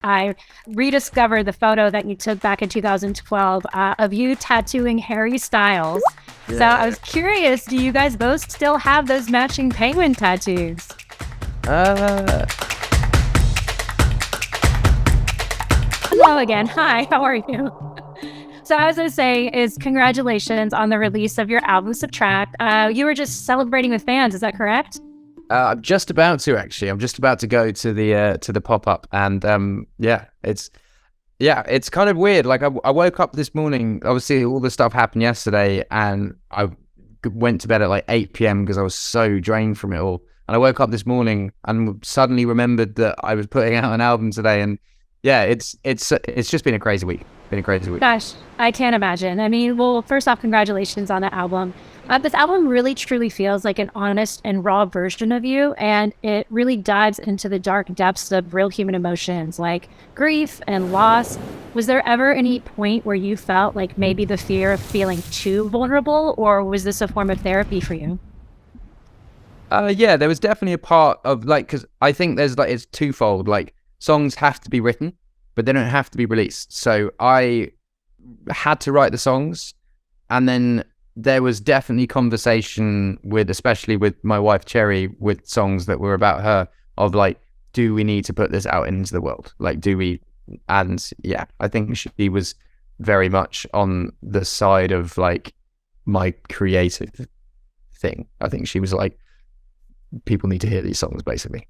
I rediscovered the photo that you took back in 2012 of you tattooing Harry Styles. So I Yeah. was curious, do you guys both still have those matching penguin tattoos? Uh, Hello again. Hi, how are you? So I was going to say is congratulations on the release of your album Subtract. You were just celebrating with fans, is that correct? I'm just about to actually. I'm just about to go to the pop up, and it's kind of weird. Like I woke up this morning. Obviously, all the stuff happened yesterday, and I went to bed at like 8 p.m. because I was so drained from it all. And I woke up this morning and suddenly remembered that I was putting out an album today, and yeah, it's just been a crazy week. Been a crazy week. Gosh, I can't imagine. I mean, well, first off, congratulations on the album. This album really truly feels like an honest and raw version of you, and it really dives into the dark depths of real human emotions like grief and loss. Was there ever any point where you felt like maybe the fear of feeling too vulnerable, or was this a form of therapy for you? Yeah, there was definitely a part of like, because I think there's like, it's twofold. Like, songs have to be written, but they don't have to be released. So I had to write the songs, and then there was definitely conversation with, especially with my wife Cherry, with songs that were about her, of like, do we need to put this out into the world? Like, do we? And yeah, I think she was very much on the side of like my creative thing. I think she was like, people need to hear these songs, basically.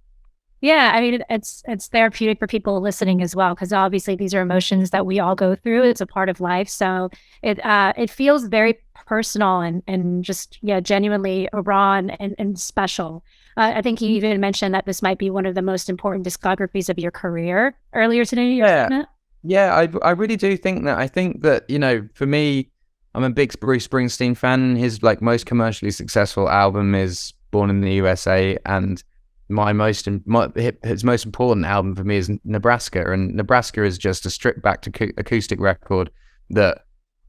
Yeah, I mean, it's therapeutic for people listening as well, because obviously these are emotions that we all go through. It's a part of life, so it feels very personal and just yeah, genuinely raw and special. I think you even mentioned that this might be one of the most important discographies of your career earlier today. You were saying Yeah, that? yeah, I really do think that. I think that, for me, I'm a big Bruce Springsteen fan. His like most commercially successful album is Born in the USA, and his most important album for me is Nebraska, and Nebraska is just a stripped back to acoustic record that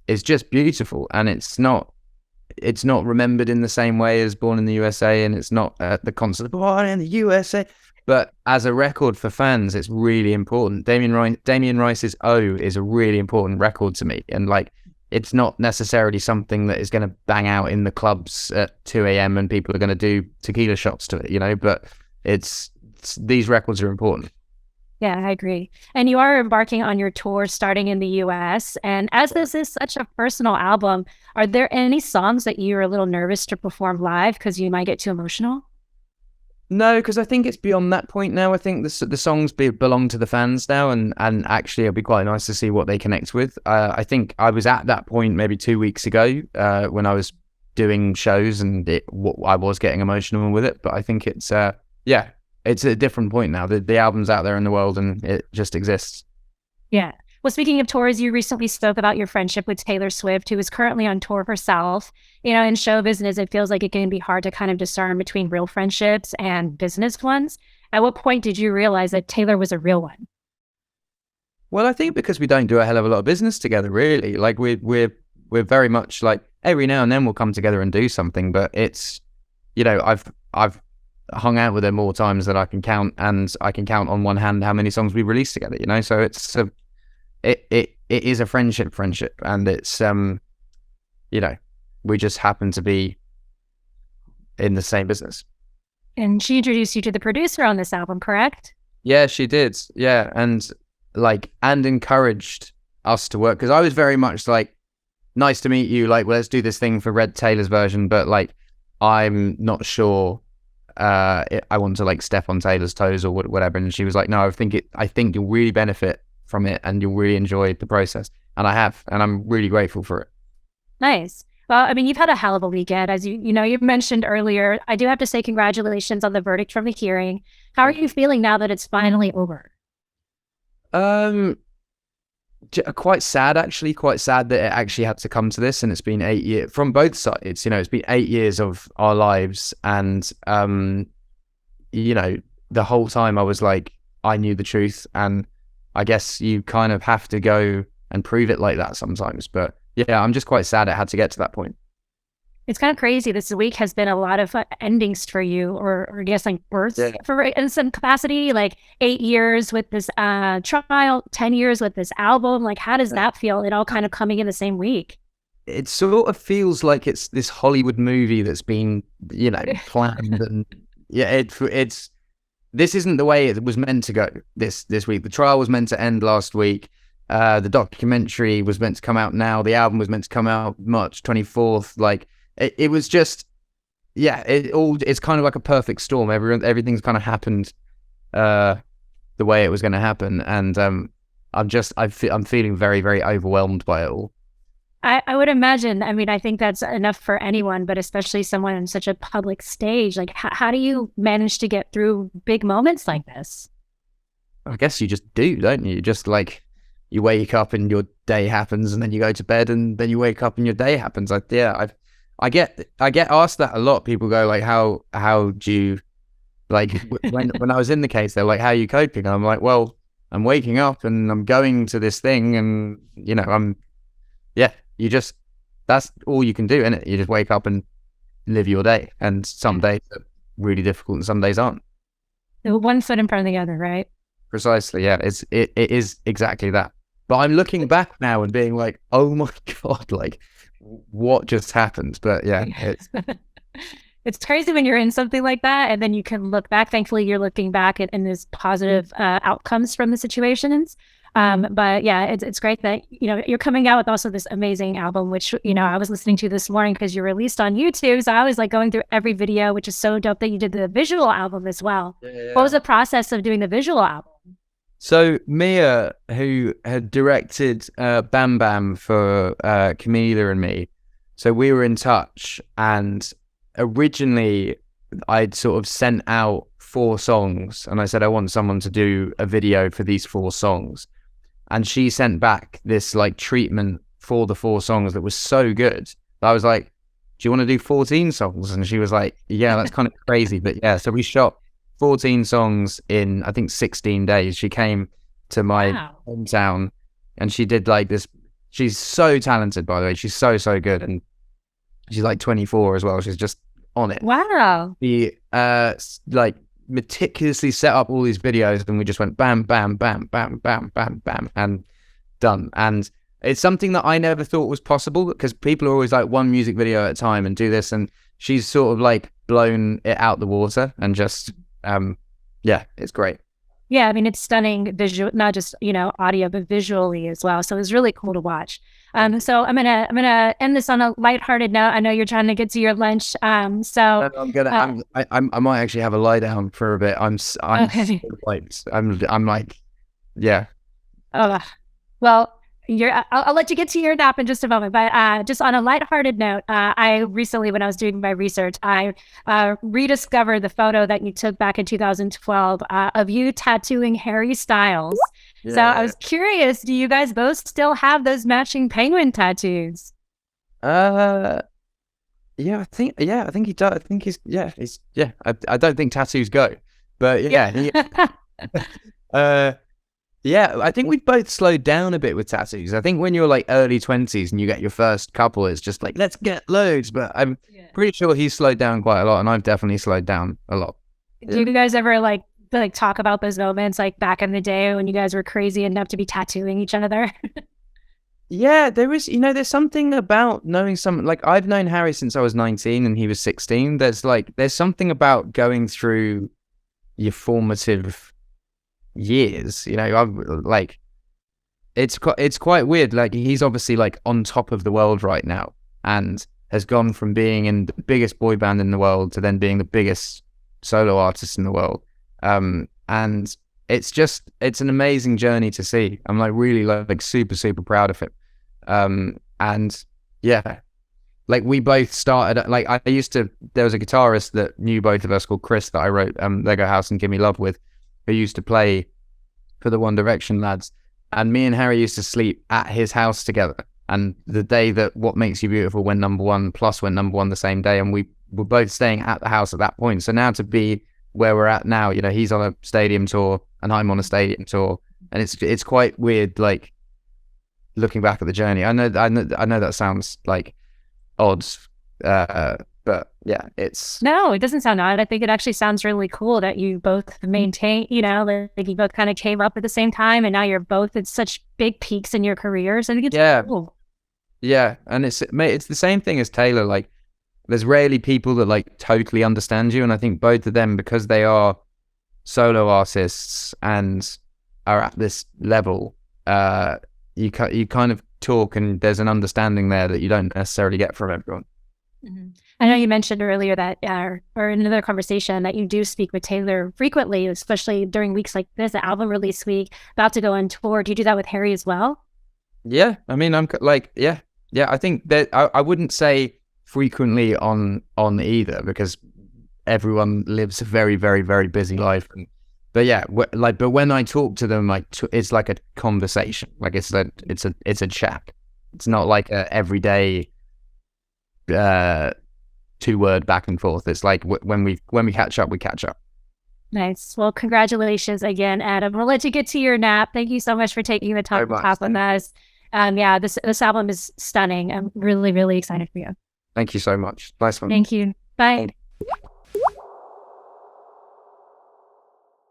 is just beautiful, and it's not remembered in the same way as Born in the USA, and it's not at the concert Born in the USA. But as a record for fans, it's really important. Damien Rice's O is a really important record to me, and like, it's not necessarily something that is going to bang out in the clubs at 2 a.m. and people are going to do tequila shots to it, but these records are important. Yeah, I agree. And you are embarking on your tour starting in the US. And as this is such a personal album, are there any songs that you're a little nervous to perform live because you might get too emotional? No, because I think it's beyond that point now. I think the songs belong to the fans now, and actually it'll be quite nice to see what they connect with. I think I was at that point maybe 2 weeks ago when I was doing shows, and I was getting emotional with it. But I think yeah, it's a different point now. The album's out there in the world, and it just exists. Yeah. Well, speaking of tours, you recently spoke about your friendship with Taylor Swift, who is currently on tour herself. In show business, it feels like it can be hard to kind of discern between real friendships and business ones. At what point did you realize that Taylor was a real one? Well, I think because we don't do a hell of a lot of business together, really. Like we're very much like every now and then we'll come together and do something, but it's I've hung out with her more times than I can count, and I can count on one hand how many songs we released together. So it is a friendship, and it's we just happen to be in the same business. And she introduced you to the producer on this album, correct? Yeah, she did. Yeah, and encouraged us to work, because I was very much like, nice to meet you, like, well, let's do this thing for Red Taylor's version, but like, I'm not sure I want to like step on Taylor's toes or whatever. And she was like, no, I think you'll really benefit from it, and you'll really enjoy the process. And I have, and I'm really grateful for it. Nice. Well, I mean, you've had a hell of a weekend. As you mentioned earlier, I do have to say congratulations on the verdict from the hearing. How are you feeling now that it's finally over? Um, Quite sad, actually. Quite sad that it actually had to come to this, and it's been 8 years from both sides. It's been 8 years of our lives, and the whole time I was like, I knew the truth, and I guess you kind of have to go and prove it like that sometimes. But yeah, I'm just quite sad it had to get to that point. It's kind of crazy. This week has been a lot of endings for you, or I guess like births Yeah. for in some capacity. Like 8 years with this trial, 10 years with this album. Like, how does that feel? It all kind of coming in the same week. It sort of feels like it's this Hollywood movie that's been, planned, and yeah, it's this isn't the way it was meant to go this week. The trial was meant to end last week. The documentary was meant to come out now. The album was meant to come out March 24th. Like it was just, yeah, it's kind of like a perfect storm. Everything's kind of happened the way it was going to happen, and I'm feeling very, very overwhelmed by it all. I would imagine. I mean, I think that's enough for anyone, but especially someone on such a public stage. Like, how do you manage to get through big moments like this? I guess you just do, don't you? Just like you wake up and your day happens, and then you go to bed, and then you wake up and your day happens. Like, yeah, I get asked that a lot. People go like, how do you like when I was in the case? They're like, how are you coping? And I'm like, well, I'm waking up and I'm going to this thing, and yeah, that's all you can do, isn't it? You just wake up and live your day, and some days are really difficult and some days aren't. One foot in front of the other, right? Precisely, yeah. It is exactly that. But I'm looking back now and being like, oh my God, like what just happened? But yeah, It's crazy when you're in something like that, and then you can look back. Thankfully, you're looking back and there's positive outcomes from the situations. But yeah, it's great that you're coming out with also this amazing album, which I was listening to this morning because you released on YouTube. So I was like going through every video, which is so dope that you did the visual album as well. yeah. What was the process of doing the visual album? So Mia, who had directed Bam Bam for Camila and me, so we were in touch, and originally I'd sort of sent out 4 songs, and I said I want someone to do a video for these 4 songs, and she sent back this like treatment for the 4 songs that was so good. I was like, do you want to do 14 songs? And she was like, yeah, that's kind of crazy, but yeah. So we shot 14 songs in, I think, 16 days. She came to my hometown, and she did like this. She's so talented, by the way. She's so good, and she's like 24 as well. She's just on it. Wow. We like meticulously set up all these videos, and we just went bam, bam, bam, bam, bam, bam, bam, and done. And it's something that I never thought was possible, because people are always like one music video at a time and do this, and she's sort of like blown it out the water, and just yeah, it's great. Yeah, I mean, it's stunning visual, not just audio, but visually as well. So it was really cool to watch. So I'm gonna end this on a lighthearted note. I know you're trying to get to your lunch. So I might actually have a lie down for a bit. I'm okay. so hyped. I'm like, yeah. Well, I'll let you get to your nap in just a moment. But just on a lighthearted note, I recently, when I was doing my research, I rediscovered the photo that you took back in 2012 of you tattooing Harry Styles. Yeah. So I was curious, do you guys both still have those matching penguin tattoos? Yeah, I think he does. I think I don't think tattoos go, but yeah. Yeah, I think we've both slowed down a bit with tattoos. I think when you're like early 20s and you get your first couple, it's just like, let's get loads. But I'm pretty sure he's slowed down quite a lot, and I've definitely slowed down a lot. Do you guys ever like talk about those moments like back in the day when you guys were crazy enough to be tattooing each other? Yeah, there is, there's something about knowing someone. Like, I've known Harry since I was 19 and he was 16. There's something about going through your formative years, I'm like, it's quite weird. Like, he's obviously like on top of the world right now, and has gone from being in the biggest boy band in the world to then being the biggest solo artist in the world. And it's an amazing journey to see. I'm like really like super proud of him. And yeah, like we both started, like there was a guitarist that knew both of us called Chris that I wrote Lego House and Gimme Love with, who used to play for the One Direction lads, and me and Harry used to sleep at his house together. And the day that What Makes You Beautiful went #1 plus went #1 the same day, and we were both staying at the house at that point. So now to be where we're at now, he's on a stadium tour and I'm on a stadium tour, and it's quite weird, like looking back at the journey. I know that sounds like odd, But yeah, it's No, it doesn't sound odd. I think it actually sounds really cool that you both maintain, like you both kind of came up at the same time and now you're both at such big peaks in your careers. I think it's yeah, cool. yeah, and it's the same thing as Taylor. Like, there's rarely people that like totally understand you, and I think both of them, because they are solo artists and are at this level, you kind of talk, and there's an understanding there that you don't necessarily get from everyone. Mm-hmm. I know you mentioned earlier that, or in another conversation, that you do speak with Taylor frequently, especially during weeks like this, the album release week, about to go on tour. Do you do that with Harry as well? Yeah, I mean, I'm like, yeah, I think that I wouldn't say frequently on either, because everyone lives a very, very, very busy life. But yeah, but when I talk to them, like it's like a conversation, like it's a chat. It's not like a everyday 2-word back and forth. It's like when we catch up, we catch up. Nice. Well, congratulations again, Adam. We'll let you get to your nap. Thank you so much for taking the time to talk with us. Yeah, this album is stunning. I'm really, really excited for you. Thank you so much. Nice one. Thank you. Bye.